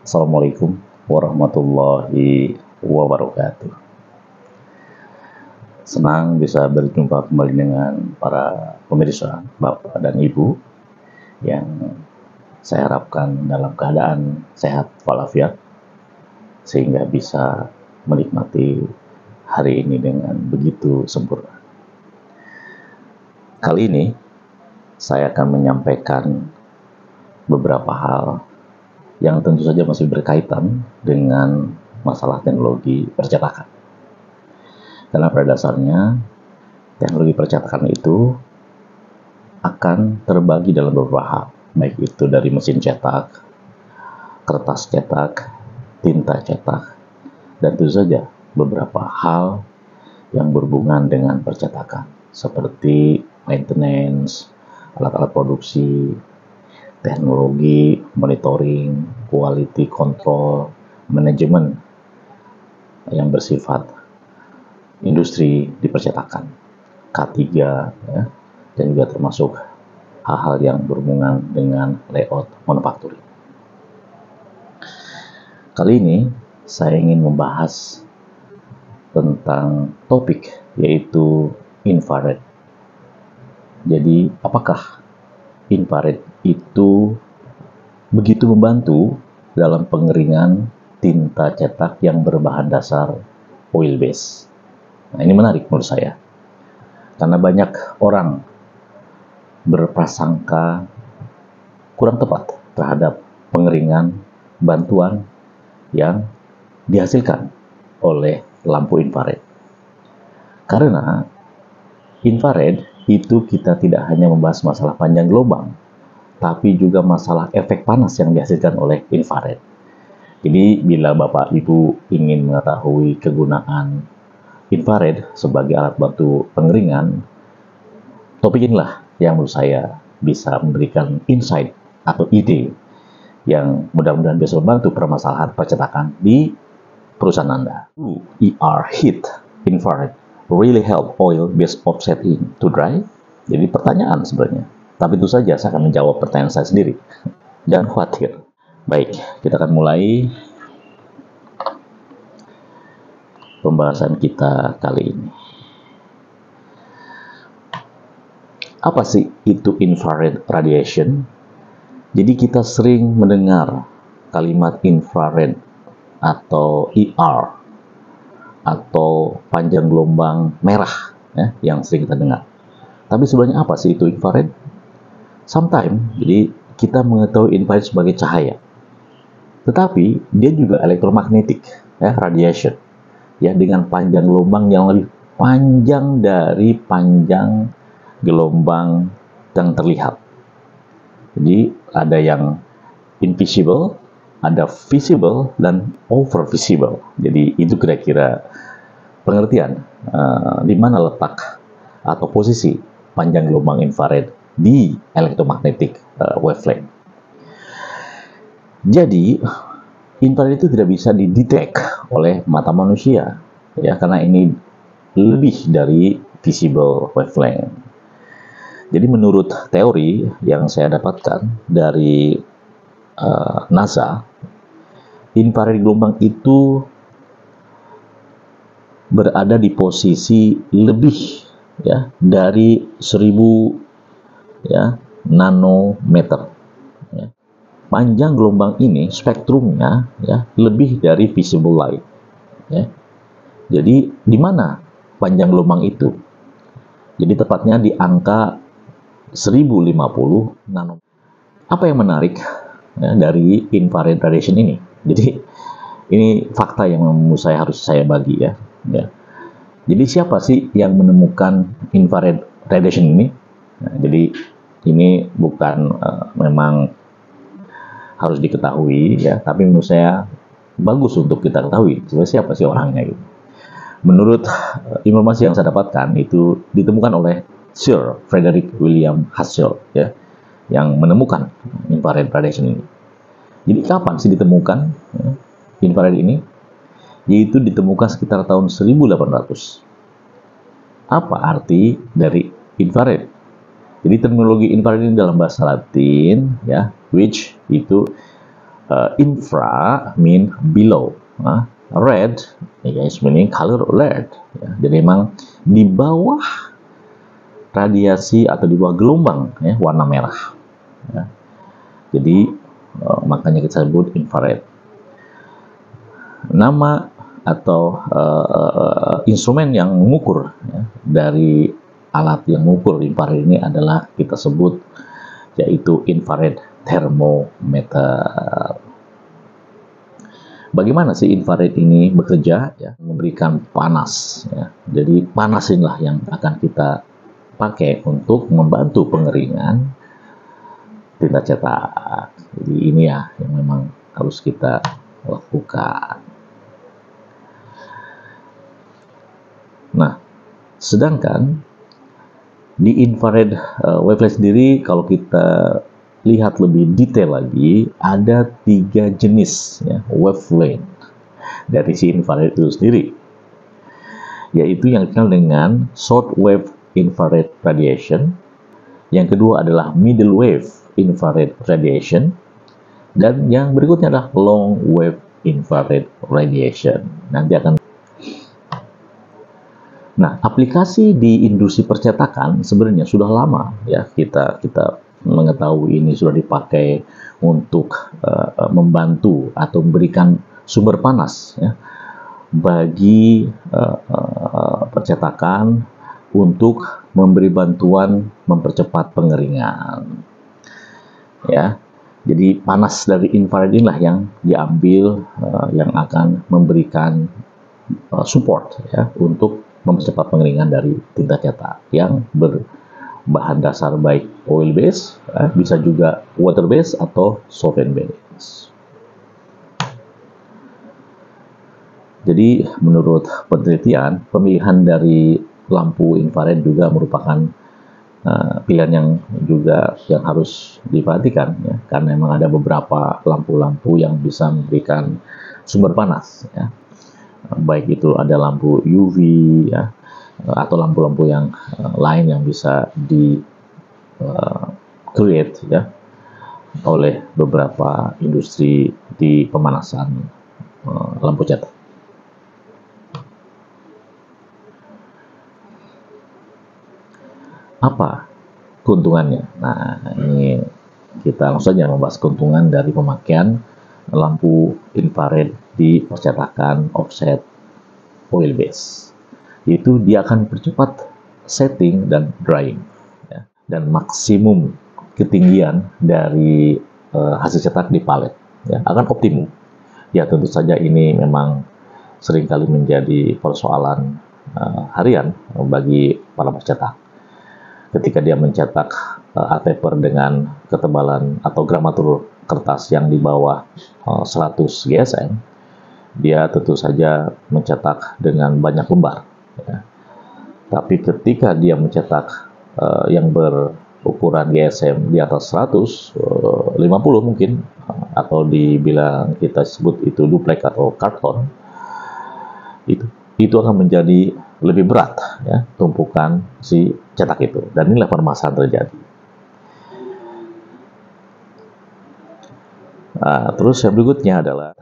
Assalamualaikum warahmatullahi wabarakatuh. Senang bisa berjumpa kembali dengan para pemirsa, Bapak dan Ibu, yang saya harapkan dalam keadaan sehat walafiat, sehingga bisa menikmati hari ini dengan begitu sempurna. Kali ini saya akan menyampaikan beberapa hal yang tentu saja masih berkaitan dengan masalah teknologi percetakan. Karena pada dasarnya teknologi percetakan itu akan terbagi dalam beberapa hal, baik itu dari mesin cetak, kertas cetak, tinta cetak, dan tentu saja beberapa hal yang berhubungan dengan percetakan, seperti maintenance, alat-alat produksi, teknologi, monitoring, quality control, manajemen yang bersifat industri di percetakan, K3, ya, dan juga termasuk hal-hal yang berhubungan dengan layout manufacturing. Kali ini saya ingin membahas tentang topik yaitu infrared. Jadi, apakah infrared itu begitu membantu dalam pengeringan tinta cetak yang berbahan dasar oil base? Nah, ini menarik menurut saya, karena banyak orang berprasangka kurang tepat terhadap pengeringan bantuan yang dihasilkan oleh lampu infrared. Karena infrared itu kita tidak hanya membahas masalah panjang gelombang, tapi juga masalah efek panas yang dihasilkan oleh infrared. Jadi, bila Bapak Ibu ingin mengetahui kegunaan infrared sebagai alat bantu pengeringan, topik inilah yang menurut saya bisa memberikan insight atau ide yang mudah-mudahan bisa membantu permasalahan percetakan di perusahaan Anda. Heat infrared really help oil-based offsetting to dry? Jadi pertanyaan sebenarnya. Tapi itu saja saya akan menjawab pertanyaan saya sendiri. Jangan khawatir. Baik, kita akan mulai pembahasan kita kali ini. Apa sih itu infrared radiation? Jadi kita sering mendengar kalimat infrared atau IR atau panjang gelombang merah, ya, yang sering kita dengar. Tapi sebenarnya apa sih itu infrared? Sometimes, jadi kita mengetahui infrared sebagai cahaya, tetapi dia juga elektromagnetik, ya, radiation, ya, dengan panjang gelombang yang lebih panjang dari panjang gelombang yang terlihat. Jadi ada yang invisible, ada visible, dan over visible. Jadi itu kira-kira pengertian di mana letak atau posisi panjang gelombang infrared di electromagnetic wavelength. Jadi infrared itu tidak bisa didetek oleh mata manusia, ya, karena ini lebih dari visible wavelength. Jadi menurut teori yang saya dapatkan dari NASA, infrared gelombang itu berada di posisi lebih, ya, dari 1000, ya, nanometer. Ya. Panjang gelombang ini spektrumnya, ya, lebih dari visible light. Ya. Jadi di mana panjang gelombang itu? Jadi tepatnya di angka 1050 nanometer. Apa yang menarik, ya, dari infrared radiation ini? Jadi ini fakta yang menurut saya harus saya bagi, ya. Jadi siapa sih yang menemukan infrared radiation ini? Nah, jadi ini bukan memang harus diketahui, ya, tapi menurut saya bagus untuk kita ketahui sebenarnya siapa sih orangnya gitu. Menurut informasi yang saya dapatkan, itu ditemukan oleh Sir Frederick William Herschel, ya, yang menemukan infrared radiation ini. Jadi kapan sih ditemukan, ya, infrared ini? Yaitu ditemukan sekitar tahun 1800. Apa arti dari infrared? Jadi terminologi infrared ini dalam bahasa Latin, ya, which itu Infra mean below, red is meaning color red. Ya. Jadi memang di bawah radiasi atau di bawah gelombang ya, warna merah. Ya. Jadi makanya kita sebut infrared. Nama atau instrumen yang mengukur ya, dari alat yang mengukur infrared ini adalah kita sebut yaitu infrared thermometer. Bagaimana sih infrared ini bekerja? Ya, memberikan panas. Ya. Jadi panas inilah yang akan kita pakai untuk membantu pengeringan tinta cetak. Jadi ini ya yang memang harus kita lakukan. Nah, sedangkan di infrared wavelength sendiri, kalau kita lihat lebih detail lagi, ada 3 jenis ya, wavelength dari si infrared itu sendiri, yaitu yang dikenal dengan short wave infrared radiation, yang kedua adalah middle wave infrared radiation, dan yang berikutnya adalah long wave infrared radiation. Nah, aplikasi di industri percetakan sebenarnya sudah lama ya, kita mengetahui ini sudah dipakai untuk membantu atau memberikan sumber panas ya, bagi percetakan untuk memberi bantuan mempercepat pengeringan ya. Jadi panas dari infrared inilah yang diambil yang akan memberikan support ya untuk mempercepat pengeringan dari tinta cetak yang berbahan dasar baik oil base, bisa juga water base atau solvent base. Jadi menurut penelitian, pemilihan dari lampu infrared juga merupakan pilihan yang juga yang harus diperhatikan ya, karena memang ada beberapa lampu-lampu yang bisa memberikan sumber panas ya. Baik itu ada lampu UV ya, atau lampu-lampu yang lain yang bisa di create ya oleh beberapa industri di pemanasan lampu cetak. Apa keuntungannya? Nah, ini kita langsung saja membahas keuntungan dari pemakaian lampu infrared di percetakan offset oil base. Itu dia akan percepat setting dan drying ya, dan maksimum ketinggian dari hasil cetak di palet ya, akan optimum. Ya tentu saja ini memang seringkali menjadi persoalan harian bagi para pencetak. Ketika dia mencetak art paper dengan ketebalan atau gramatur kertas yang di bawah 100 GSM, dia tentu saja mencetak dengan banyak lembar. Ya. Tapi ketika dia mencetak yang berukuran GSM di atas 150 mungkin, atau dibilang kita sebut itu duplex atau karton, itu akan menjadi lebih berat ya, tumpukan si cetak itu, dan inilah permasalahan terjadi. Terus yang berikutnya adalah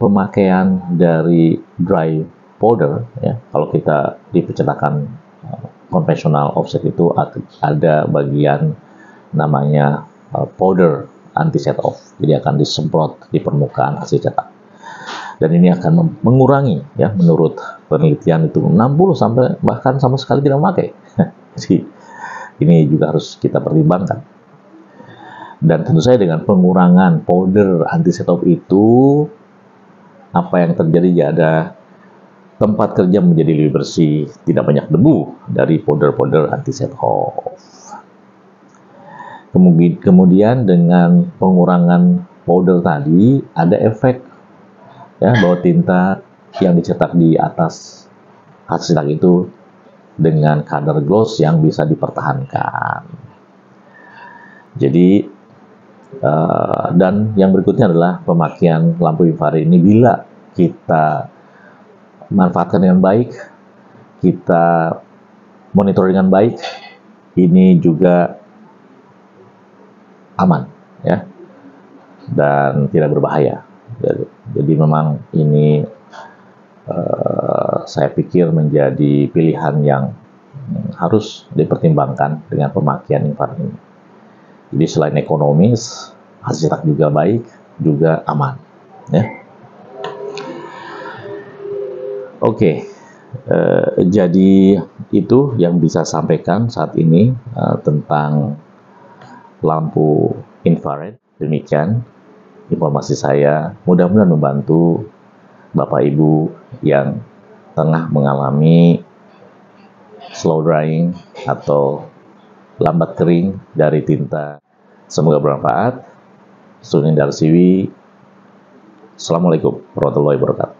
pemakaian dari dry powder ya. Kalau kita di percetakan konvensional offset itu ada bagian namanya powder anti set off, jadi akan disemprot di permukaan hasil cetak. Dan ini akan mengurangi ya, menurut penelitian itu 60 sampai bahkan sama sekali tidak memakai. Jadi ini juga harus kita pertimbangkan. Dan tentu saja dengan pengurangan powder anti set off itu, apa yang terjadi ya, ada tempat kerja menjadi lebih bersih, tidak banyak debu dari powder-powder anti set off. Kemudian dengan pengurangan powder tadi ada efek ya, bahwa tinta yang dicetak di atas hasil cetak itu dengan kadar gloss yang bisa dipertahankan. Jadi dan yang berikutnya adalah pemakaian lampu infrared ini bila kita manfaatkan dengan baik, kita monitor dengan baik, ini juga aman ya. dan tidak berbahaya. Jadi memang ini saya pikir menjadi pilihan yang harus dipertimbangkan dengan pemakaian infrared ini. Jadi selain ekonomis, hasil juga baik, juga aman. Ya. Oke, jadi itu yang bisa sampaikan saat ini tentang lampu infrared. Demikian informasi saya, mudah-mudahan membantu Bapak Ibu yang tengah mengalami slow drying atau lambat kering dari tinta. Semoga bermanfaat. Sunin Darsiwi. Assalamualaikum warahmatullahi wabarakatuh.